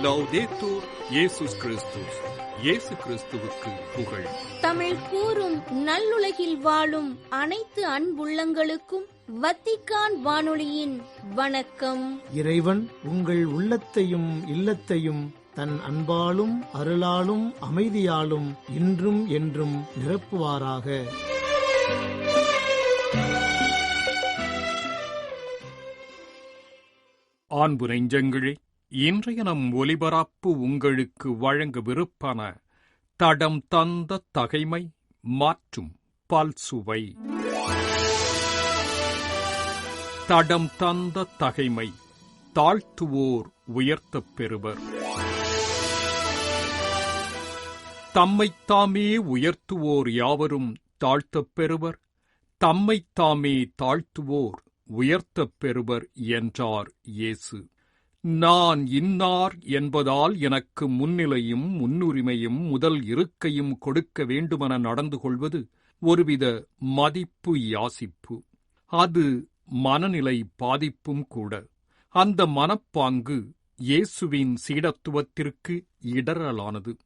லௌதேத்தூர் இயேசுஸ் கிறிஸ்துஸ். இயேசு கிறிஸ்துவுக்கு புகழ். தமிழ் கூறும் நல்லுலகில் வாழும் அனைத்து அன்புள்ளங்களுக்கும் வத்திக்கான் வானொலியின் வணக்கம். இறைவன் உங்கள் உள்ளத்தையும் இல்லத்தையும் தன் அன்பாலும் அருளாலும் அமைதியாலும் இன்றும் என்றும் நிரப்புவாராக. அன்பு நெஞ்சங்களே, இன்றைய நம் ஒலிபரப்பு உங்களுக்கு வழங்கவிருப்பன தடம் தந்த தகைமை மற்றும் பல்சுவை. தடம் தந்த தகைமை. தாழ்த்துவோர் உயர்த்தப் பெறுவர். தம்மைத்தாமே உயர்த்துவோர் யாவரும் தாழ்த்தப் பெறுவர், தம்மைத்தாமே தாழ்த்துவோர் உயர்த்தப் பெறுவர் என்றார் இயேசு. நான் இன்னார் என்பதால் எனக்கு முன்னிலையும் முன்னுரிமையும் முதல் இருக்கையும் கொடுக்க வேண்டுமென நடந்து கொள்வது ஒருவித மதிப்பு யாசிப்பு. அது மனநிலை பாதிப்பும் கூட. அந்த மனப்பாங்கு இயேசுவின் சீடத்துவத்திற்கு இடரலானது.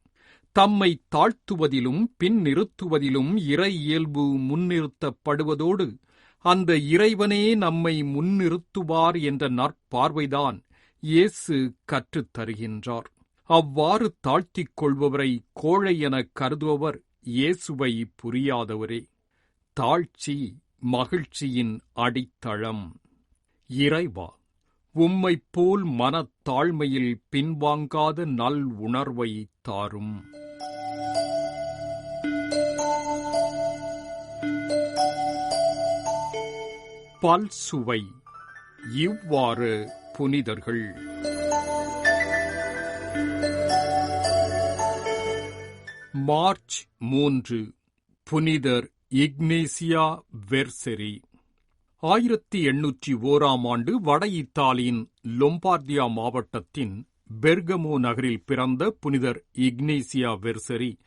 தம்மை தாழ்த்துவதிலும் பின் நிறுத்துவதிலும் இறை இயல்பு முன்னிறுத்தப்படுவதோடு அந்த இறைவனே நம்மை முன்னிறுத்துவார் என்ற நற்பார்வைதான் இயேசு கற்றுத் தருகின்றார். அவ்வாறு தாழ்த்திக் கொள்பவரை கோழை எனக் கருதுபவர் இயேசுவை புரியாதவரே. தாழ்ச்சி மகிழ்ச்சியின் அடித்தளம். இறைவா, உம்மைப் போல் மனத்தாழ்மையில் பின்வாங்காத நல் உணர்வை தாரும். பல்சுவை. இவ்வாறு புனிதர்கள் மார்ச் 3 புனிதர் இக்னேசியா வெர்செரி. 1801 வட இத்தாலியின் லொம்பார்டியா மாவட்டத்தின் பெர்கமோ நகரில் பிறந்த புனிதர் இக்னேசியா வெர்செரி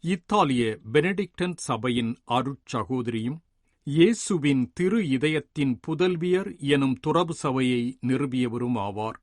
இத்தாலிய பெனடிக்டன் சபையின் அருட்சகோதரியும் இயேசுவின் திரு இதயத்தின் புதல்வியர் எனும் துறவு சபையை நிறுவியவரும் ஆவார்.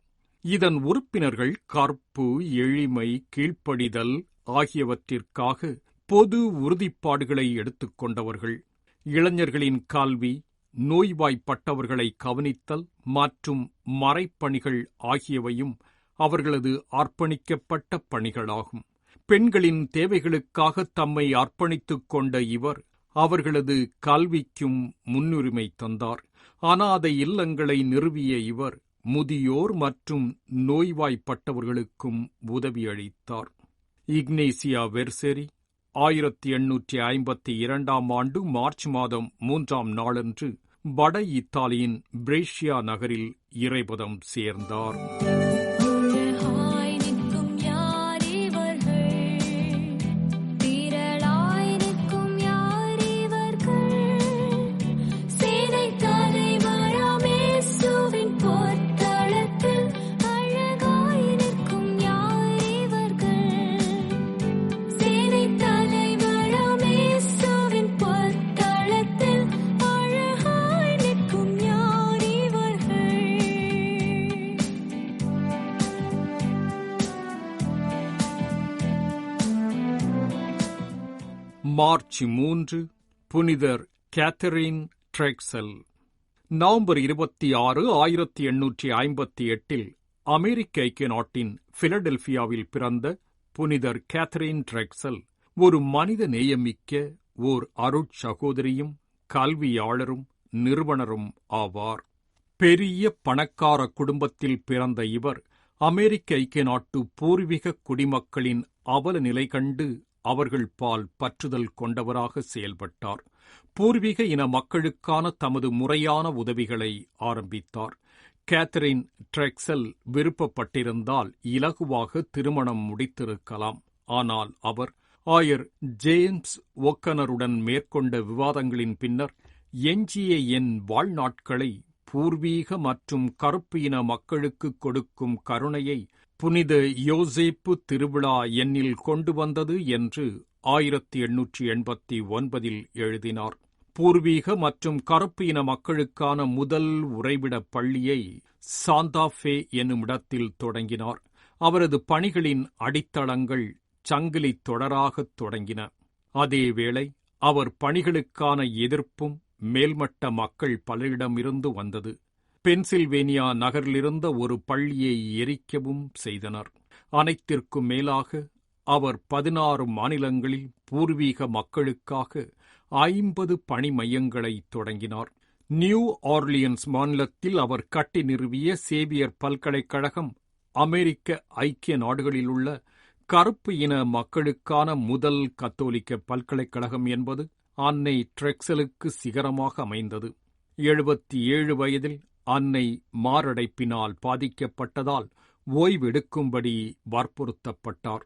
இதன் உறுப்பினர்கள் கற்பு, எளிமை, கீழ்ப்படிதல் ஆகியவற்றிற்காக பொது உறுதிப்பாடுகளை எடுத்துக் கொண்டவர்கள். இளைஞர்களின் கல்வி, நோய்வாய்ப்பட்டவர்களை கவனித்தல் மற்றும் மறைப்பணிகள் ஆகியவையும் அவர்களது அர்ப்பணிக்கப்பட்ட பணிகளாகும். பெண்களின் தேவைகளுக்காக தம்மை அர்ப்பணித்துக் கொண்ட இவர் அவர்களது கல்விக்கும் முன்னுரிமை தந்தார். அனாதை இல்லங்களை நிறுவிய இவர் முதியோர் மற்றும் நோய்வாய்ப்பட்டவர்களுக்கும் உதவி அளித்தார். இக்னேசியா வெர்செரி 1852 மார்ச் மாதம் 3ஆம் நாளன்று வட இத்தாலியின் பிரேஷியா நகரில் இறைபதம் சேர்ந்தார். மார்ச் 3 புனிதர் கேத்தரின் ட்ரெக்சல். நவம்பர் 26, 1858 அமெரிக்க ஐக்கிய நாட்டின் பிலடெல்பியாவில் பிறந்த புனிதர் கேத்தரின் ட்ரெக்சல் ஒரு மனித நேயமிக்க ஓர் அருட்சகோதரியும் கல்வியாளரும் நிறுவனரும் ஆவார். பெரிய பணக்கார குடும்பத்தில் பிறந்த இவர் அமெரிக்க ஐக்கிய நாட்டு பூர்வீக குடிமக்களின் அவல நிலை கண்டு அவர்கள் பால் பற்றுதல் கொண்டவராக செயல்பட்டார். பூர்வீக இன மக்களுக்கான தமது முறையான உதவிகளை ஆரம்பித்தார். கேத்தரின் ட்ரெக்சல் விருப்பப்பட்டிருந்தால் இலகுவாக திருமணம் முடித்திருக்கலாம். ஆனால் அவர் ஆயர் ஜேம்ஸ் ஒக்கனருடன் மேற்கொண்ட விவாதங்களின் பின்னர் எஞ்சிய என் வாழ்நாட்களை பூர்வீக மற்றும் கருப்பு இன மக்களுக்கு கொடுக்கும் கருணையை புனித யோசேப்பு திருவிழா என்னில் கொண்டு வந்தது என்று 1889 எழுதினார். பூர்வீக மற்றும் கருப்பு இன மக்களுக்கான முதல் உறைவிட பள்ளியை சாந்தாஃபே என்னும் இடத்தில் தொடங்கினார். அவரது பணிகளின் அடித்தளங்கள் சங்கிலி தொடராகத் தொடங்கின. அதேவேளை அவர் பணிகளுக்கான எதிர்ப்பும் மேல்மட்ட மக்கள் பலரிடமிருந்து வந்தது. பென்சில்வேனியா நகரிலிருந்த ஒரு பள்ளியை எரிக்கவும் செய்தனர். அனைத்திற்கும் மேலாக அவர் 16 மாநிலங்களில் பூர்வீக மக்களுக்காக 50 பணி மையங்களை தொடங்கினார். நியூ ஆர்லியன்ஸ் மாநிலத்தில் அவர் கட்டி நிறுவிய சேவியர் பல்கலைக்கழகம் அமெரிக்க ஐக்கிய நாடுகளில் உள்ள கருப்பு இன மக்களுக்கான முதல் கத்தோலிக்க பல்கலைக்கழகம் என்பது அன்னை ட்ரெக்சலுக்கு சிகரமாக அமைந்தது. 77 வயதில் அன்னை மாரடைப்பினால் பாதிக்கப்பட்டதால் ஓய்வெடுக்கும்படி வற்புறுத்தப்பட்டார்.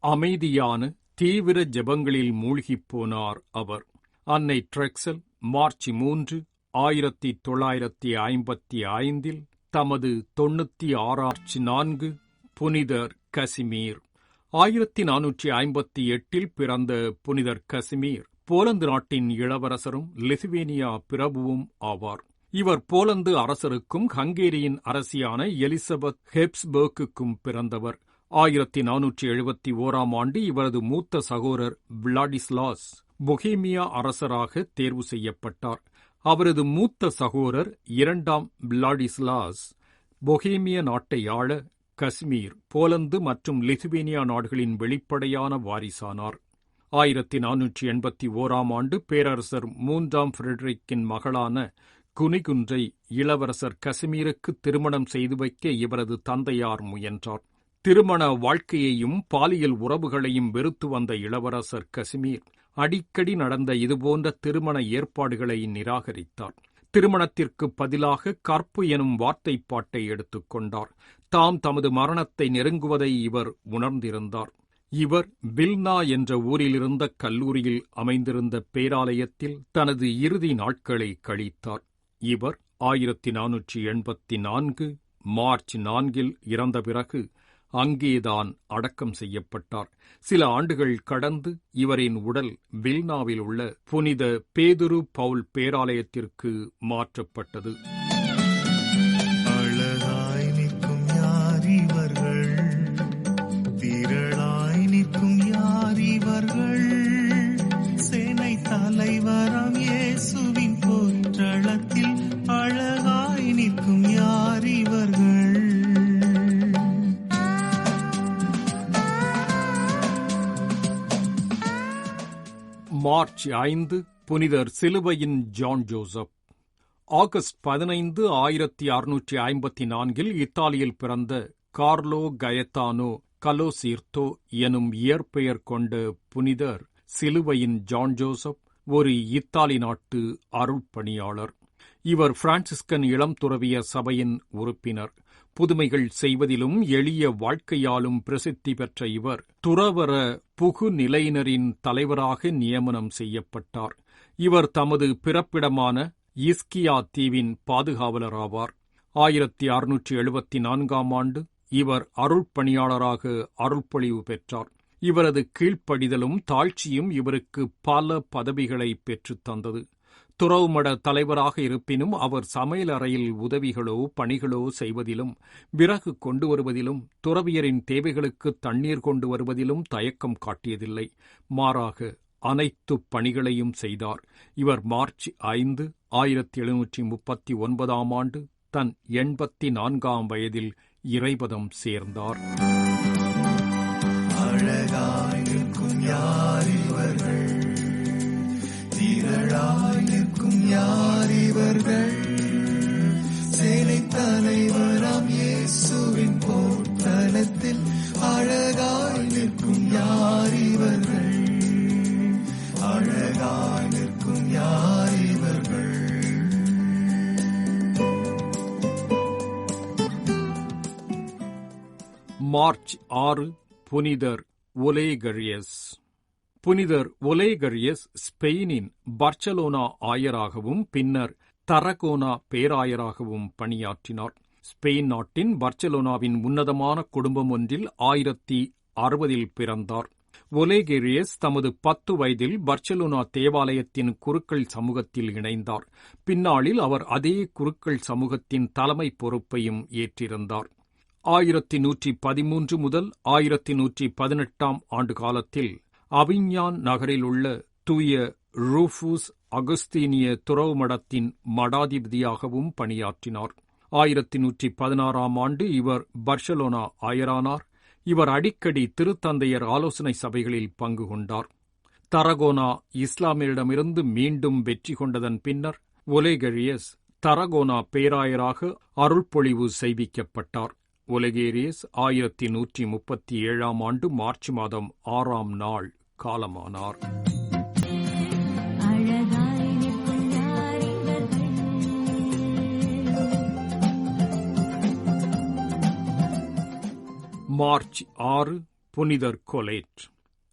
அமைதியான தீவிர ஜெபங்களில் மூழ்கிப் போனார் அவர். அன்னை ட்ரெக்சல் மார்ச் 3, 1955 தமது 96 4 புனிதர் கசிமீர். 1458 பிறந்த புனிதர் கசிமீர் போலந்து நாட்டின் இளவரசரும் லிதுவேனியா பிரபுவும் ஆவார். இவர் போலந்து அரசருக்கும் ஹங்கேரியின் அரசியான எலிசபெத் ஹெப்ஸ்பர்க்குக்கும் பிறந்தவர். 1471 ஆண்டு இவரது மூத்த சகோதரர் விளாடிஸ்லாஸ் பொஹேமியா அரசராக தேர்வு செய்யப்பட்டார். அவரது மூத்த சகோதரர் 2ஆம் விளாடிஸ்லாஸ் பொஹேமிய நாட்டை ஆள கஸ்மீர், போலந்து மற்றும் லிதுவேனியா நாடுகளின் வெளிப்படையான வாரிசானார். 1481 ஆண்டு பேரரசர் 3ஆம் ஃபிரெடரிக்கின் மகளான குனிகுன்றை இளவரசர் கசிமீருக்கு திருமணம் செய்து வைக்க இவரது தந்தையார் முயன்றார். திருமண வாழ்க்கையையும் பாலியல் உறவுகளையும் வெறுத்து வந்த இளவரசர் கசிமீர் அடிக்கடி நடந்த இதுபோன்ற திருமண ஏற்பாடுகளை நிராகரித்தார். திருமணத்திற்கு பதிலாக கற்பு எனும் வார்த்தைப்பாட்டை எடுத்துக்கொண்டார். தாம் தமது மரணத்தை நெருங்குவதை இவர் உணர்ந்திருந்தார். இவர் வில்னா என்ற ஊரிலிருந்த கல்லூரியில் அமைந்திருந்த பேராலயத்தில் தனது இறுதி நாட்களை கழித்தார். இவர் 1484 மார்ச் 4 இறந்த பிறகு அங்கேதான் அடக்கம் செய்யப்பட்டார். சில ஆண்டுகள் கடந்து இவரின் உடல் வில்னாவில் உள்ள புனித பேதுரு பவுல் பேராலயத்திற்கு மாற்றப்பட்டது. அழகாய் நிற்கும் யார் இவர்கள், திரளாய் நிற்கும் யார் இவர்கள், சேனை தலைவராம் இயேசுவின் போற்றளத்தில் அழகாய் நிற்கும் யார் இவர்கள். மார்ச் 5 புனிதர் சிலுவையின் ஜான் ஜோசப். ஆகஸ்ட் 15, 1654 இத்தாலியில் பிறந்த கார்லோ கயத்தானோ கலோசீர்த்தோ எனும் இயற்பெயர் கொண்ட புனிதர் சிலுவையின் ஜான் ஜோசப் ஒரு இத்தாலி நாட்டு அருள்பணியாளர். இவர் பிரான்சிஸ்கன் இளம் துறவிய சபையின் உறுப்பினர். புதுமைகள் செய்வதிலும் எளிய வாழ்க்கையாலும் பிரசித்தி பெற்ற இவர் துறவற புகுநிலையினரின் தலைவராக நியமனம் செய்யப்பட்டார். இவர் தமது பிறப்பிடமான இஸ்கியா தீவின் பாதுகாவலராவார். 1674 ஆண்டு இவர் அருள்பணியாளராக அருள்பொழிவு பெற்றார். இவரது கீழ்ப்படிதலும் தாழ்ச்சியும் இவருக்கு பல பதவிகளை பெற்றுத் தந்தது. துறவுமட தலைவராக இருப்பினும் அவர் சமையலறையில் உதவிகளோ பணிகளோ செய்வதிலும், விறகு கொண்டு வருவதிலும், துறவியரின் தேவைகளுக்கு தண்ணீர் கொண்டு வருவதிலும் தயக்கம் காட்டியதில்லை. மாறாக அனைத்து பணிகளையும் செய்தார். இவர் மார்ச் 5, 1739 ஆண்டு தன் 84 வயதில் இறைபதம் சேர்ந்தார். அழகாய் நிற்கும் யார் இவர்கள், திரளாய் நிற்கும் யார் இவர்கள், சேனை தலைவராம் இயேசுவின் போர்த்தலத்தில் அழகாய் நிற்கும் யார் இவர்கள், அழகாய் நிற்கும் யார் இவர்கள். மார்ச் 6 புனிதர் ஒலேகரியஸ். புனிதர் ஒலேகரியஸ் ஸ்பெயினின் பர்ச்சலோனா ஆயராகவும் பின்னர் தரகோனா பேராயராகவும் பணியாற்றினார். ஸ்பெயின் நாட்டின் பர்ச்சலோனாவின் உன்னதமான குடும்பம் ஒன்றில் 1060 பிறந்தார். ஒலேகேரியஸ் தமது 10 வயதில் பர்சலோனா தேவாலயத்தின் குருக்கள் சமூகத்தில் இணைந்தார். பின்னாளில் அவர் அதே குருக்கள் சமூகத்தின் தலைமை பொறுப்பையும் ஏற்றிருந்தார். 1113 முதல் 1118 ஆண்டு காலத்தில் அவிஞ்ஞான் நகரில் உள்ள தூய ரூஃபூஸ் அகுஸ்தீனிய துறவு மடத்தின் மடாதிபதியாகவும் பணியாற்றினார். 1116 ஆண்டு இவர் பர்சலோனா ஆயரானார். இவர் அடிக்கடி திருத்தந்தையர் ஆலோசனை சபைகளில் பங்கு கொண்டார். தரகோனா இஸ்லாமியரிடமிருந்து மீண்டும் வெற்றி கொண்டதன் பின்னர் ஒலேகேரியஸ் தரகோனா பேராயராக அருள்பொழிவு செய்விக்கப்பட்டார். ஒலேகேரியஸ் 1137 ஆண்டு மார்ச் மாதம் 6ஆம் நாள் காலமானார். மார்ச் 6 புனிதர் கொலேட்.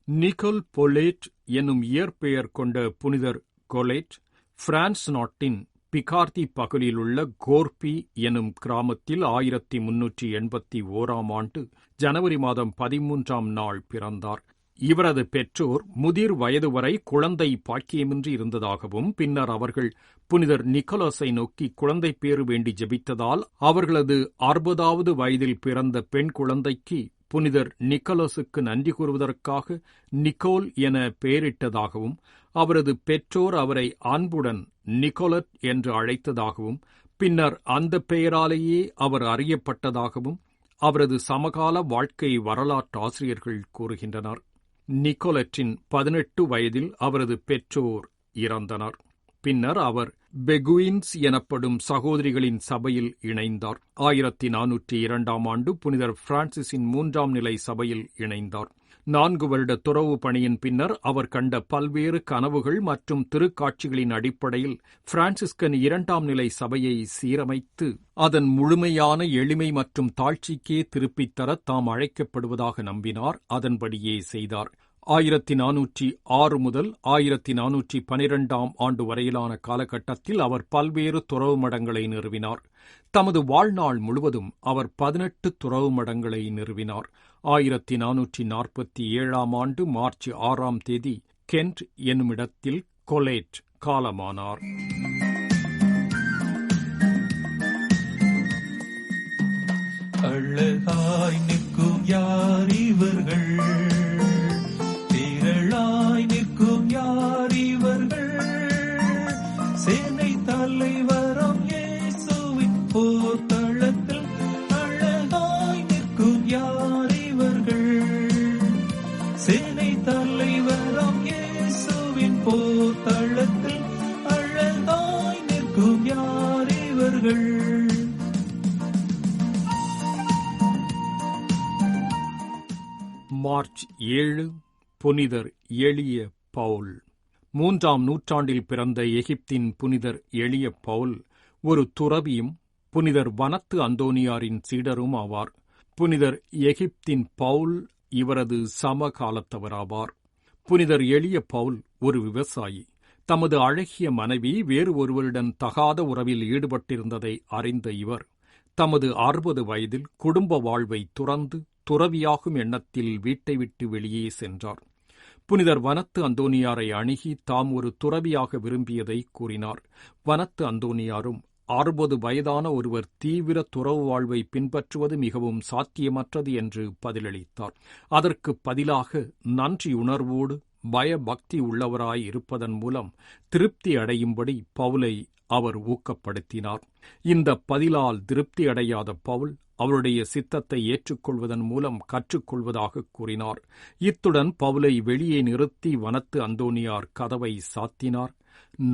நிக்கோல் பொலேட் என்னும் இயற்பெயர் கொண்ட புனிதர் கொலேட் பிரான்ஸ் நாட்டின் பிகார்தி பகுதியிலுள்ள கோர்பி எனும் கிராமத்தில் 1381 ஆண்டு ஜனவரி மாதம் 13ஆம் நாள் பிறந்தார். இவரது பெற்றோர் முதிர் வயது வரை குழந்தை பாக்கியமின்றி இருந்ததாகவும், பின்னர் அவர்கள் புனிதர் நிக்கோலஸை நோக்கி குழந்தை பேறு வேண்டி ஜெபித்ததால் அவர்களது 60வது வயதில் பிறந்த பெண் குழந்தைக்கு புனிதர் நிக்கோலஸுக்கு நன்றி கூறுவதற்காக நிக்கோல் என பெயரிட்டதாகவும், அவரது பெற்றோர் அவரை அன்புடன் நிக்கோலட் என்று அழைத்ததாகவும், பின்னர் அந்த பெயராலேயே அவர் அறியப்பட்டதாகவும் அவரது சமகால வாழ்க்கை வரலாற்று ஆசிரியர்கள் கூறுகின்றனர். நிக்கோலட்டின் 18 வயதில் அவரது பெற்றோர் இறந்தனர். பின்னர் அவர் பெகுயின்ஸ் எனப்படும் சகோதரிகளின் சபையில் இணைந்தார். 1402 ஆண்டு புனிதர் பிரான்சிஸின் 3ஆம் நிலை சபையில் இணைந்தார். 4 வருட துறவு பணியின் பின்னர் அவர் கண்ட பல்வேறு கனவுகள் மற்றும் திருக்காட்சிகளின் அடிப்படையில் பிரான்சிஸ்கன் 2ஆம் நிலை சபையை சீரமைத்து அதன் முழுமையான எளிமை மற்றும் தாழ்ச்சிக்கே திருப்பித்தர தாம் அழைக்கப்படுவதாக நம்பினார். அதன்படியே செய்தார். 1406 முதல் 1412 ஆண்டு வரையிலான காலகட்டத்தில் அவர் பல்வேறு துறவு மடங்களை நிறுவினார். தமது வாழ்நாள் முழுவதும் அவர் 18 துறவு மடங்களை நிறுவினார். 1447 ஆண்டு மார்ச் 6ஆம் தேதி கென்ட் என்னுமிடத்தில் கொலேட் காலமானார். அழகாய் நிற்கும் யார் இவர்கள், திரளாய் நிற்கும் யார் இவர்கள், சேனை தலைவரம் இயேசுவின் போர்க்களத்தில் அழகாய் நிற்கும் யார் இவர்கள், சேனை தலைவரம் இயேசுவின் போர்க்களத்தில் அழகாய் நிற்கும் யார் இவர்கள். மார்ச் 7 புனிதர் எளிய பவுல். 3ஆம் நூற்றாண்டில் பிறந்த எகிப்தின் புனிதர் எளிய பவுல் ஒரு துறவியும் புனிதர் வனத்து அந்தோனியாரின் சீடரும் ஆவார். புனிதர் எகிப்தின் பவுல் இவரது சமகாலத்தவராவார். புனிதர் எளிய பவுல் ஒரு விவசாயி. தமது அழகிய மனைவி வேறு ஒருவருடன் தகாத உறவில் ஈடுபட்டிருந்ததை அறிந்த இவர் தமது 60 வயதில் குடும்ப வாழ்வை துறந்து துறவியாகும் எண்ணத்தில் வீட்டை விட்டு வெளியே சென்றார். புனிதர் வனத்து அந்தோனியாரை அணுகி தாம் ஒரு துறவியாக விரும்பியதை கூறினார். வனத்து அந்தோனியாரும் 60 வயதான ஒருவர் தீவிர துறவு வாழ்வை பின்பற்றுவது மிகவும் சாத்தியமற்றது என்று பதிலளித்தார். அதற்கு பதிலாக நன்றியுணர்வோடு பயபக்தி உள்ளவராய் இருப்பதன் மூலம் திருப்தி அடையும்படி பவுலை அவர் ஊக்கப்படுத்தினார். இந்த பதிலால் திருப்தி அடையாத பவுல் அவருடைய சித்தத்தை ஏற்றுக்கொள்வதன் மூலம் கற்றுக்கொள்வதாக கூறினார். இத்துடன் பவுலை வெளியே நிறுத்தி வனத்து அந்தோனியார் கதவை சாத்தினார்.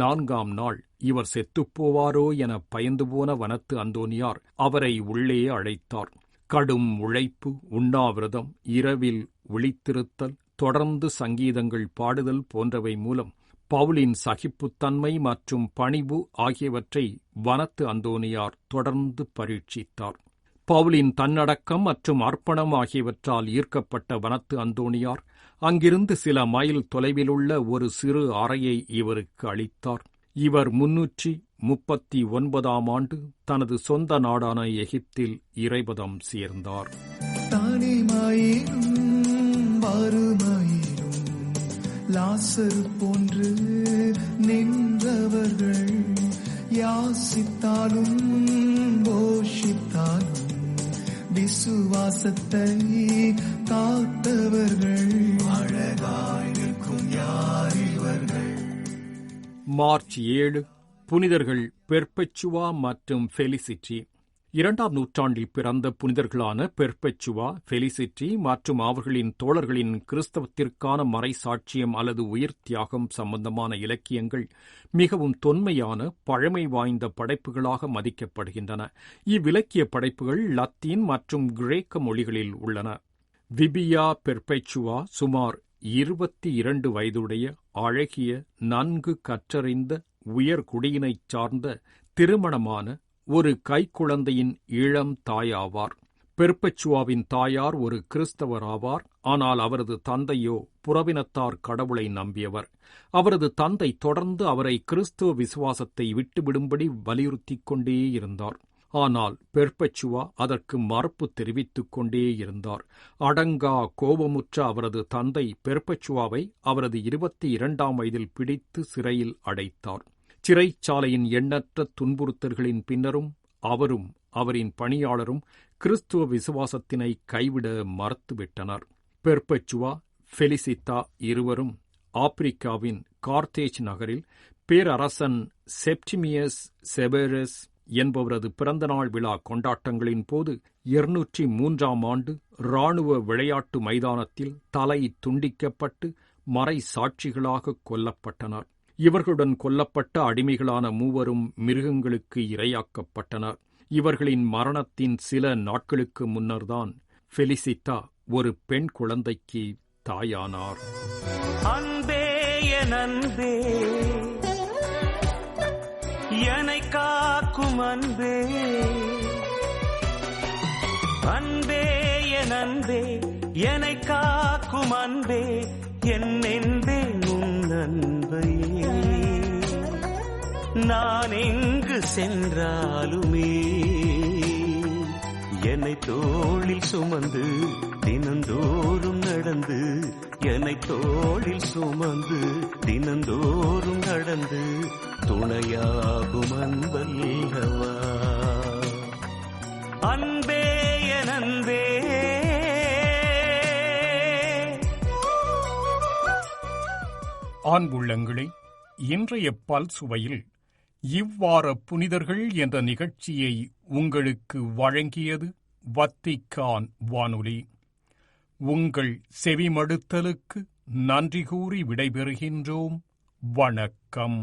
4ஆம் நாள் இவர் செத்துப்போவாரோ என பயந்து போன வனத்து அந்தோனியார் அவரை உள்ளே அழைத்தார். கடும் உழைப்பு, உண்ணாவிரதம், இரவில் விழித்திருத்தல், தொடர்ந்து சங்கீதங்கள் பாடுதல் போன்றவை மூலம் பவுலின் சகிப்புத்தன்மை மற்றும் பணிவு ஆகியவற்றை வனத்து அந்தோனியார் தொடர்ந்து பரீட்சித்தார். பவுலின் தன்னடக்கம் மற்றும் அர்ப்பணம் ஆகியவற்றால் ஈர்க்கப்பட்ட வனத்து அந்தோனியார் அங்கிருந்து சில மைல் தொலைவிலுள்ள ஒரு சிறு அறையை இவருக்கு அளித்தார். இவர் 339ஆம் ஆண்டு தனது சொந்த நாடான எகிப்தில் இறைபதம் சேர்ந்தார். தானிமாயினும் வறுமையினும் லாசரு போன்று நின்றவர்கள் யாசித்தாலும் போஷித்தாலும் விசுவாசத்தை காத்தவர்கள் அழகாய் நிற்கும் யார் இவர்கள். மார்ச் 7 புனிதர்கள் பெர்பெச்சுவா மற்றும் ஃபெலிசிட்டி. 2ஆம் நூற்றாண்டில் பிறந்த புனிதர்களான பெர்பெச்சுவா, ஃபெலிசிட்டி மற்றும் அவர்களின் தோழர்களின் கிறிஸ்தவத்திற்கான மறைசாட்சியம் அல்லது உயிர் தியாகம் சம்பந்தமான இலக்கியங்கள் மிகவும் தொன்மையான பழமை வாய்ந்த படைப்புகளாக மதிக்கப்படுகின்றன. இவ்விலக்கிய படைப்புகள் லத்தீன் மற்றும் கிரேக்க மொழிகளில் உள்ளன. விபியா பெர்பெச்சுவா சுமார் 22 வயதுடைய அழகிய, நன்கு கற்றறிந்த உயர் குடியினைச் சார்ந்த திருமணமான ஒரு கைக்குழந்தையின் இளம் தாயாவார். பெர்பெச்சுவாவின் தாயார் ஒரு கிறிஸ்தவர் ஆவார். ஆனால் அவரது தந்தையோ புறவினத்தார் கடவுளை நம்பியவர். அவரது தந்தை தொடர்ந்து அவரை கிறிஸ்துவ விசுவாசத்தை விட்டுவிடும்படி வலியுறுத்திக் கொண்டே இருந்தார். ஆனால் பெர்பெச்சுவா அதற்கு மறுப்பு தெரிவித்துக் கொண்டே இருந்தார். அடங்கா கோபமுற்ற அவரது தந்தை பெர்பெச்சுவாவை அவரது 22ஆம் வயதில் பிடித்து சிறையில் அடைத்தார். சிறைச்சாலையின் எண்ணற்ற துன்புறுத்தல்களின் பின்னரும் அவரும் அவரின் பணியாளரும் கிறிஸ்துவ விசுவாசத்தினை கைவிட மறுத்துவிட்டனர். பெர்பெச்சுவா, ஃபெலிசித்தா இருவரும் ஆப்பிரிக்காவின் கார்த்தேஜ் நகரில் பேரரசன் செப்டிமியஸ் செவேரஸ் என்பவரது பிறந்தநாள் விழா கொண்டாட்டங்களின் போது 203ஆம் ஆண்டு இராணுவ விளையாட்டு மைதானத்தில் தலை துண்டிக்கப்பட்டு மறை சாட்சிகளாக கொல்லப்பட்டனர். இவர்களுடன் கொல்லப்பட்ட அடிமைகளான 3 மிருகங்களுக்கு இரையாக்கப்பட்டனர். இவர்களின் மரணத்தின் சில நாட்களுக்கு முன்னர்தான் ஃபெலிசித்தா ஒரு பெண் குழந்தைக்கு தாயானார். அன்பே என் அன்பே, என்னை காக்கும் அன்பே, அன்பே என் அன்பே, என்னை காக்கும் அன்பே, என்னென்பேன் உன் அன்பையே. நான் எங்கு சென்றாலுமே என்னை தோளில் சுமந்து தினந்தோறும் நடந்து, என்னை தோளில் சுமந்து தினந்தோறும் நடந்து துணையாகும் அன்பல்லவா. அன்பே என் அன்பே. ஆண்புள்ளங்களே, இன்றைய பல்சுவையில் இவ்வார புனிதர்கள் என்ற நிகழ்ச்சியை உங்களுக்கு வழங்கியது வத்திக்கான் வானொலி. உங்கள் செவிமடுத்தலுக்கு நன்றி கூறி விடைபெறுகின்றோம். வணக்கம்.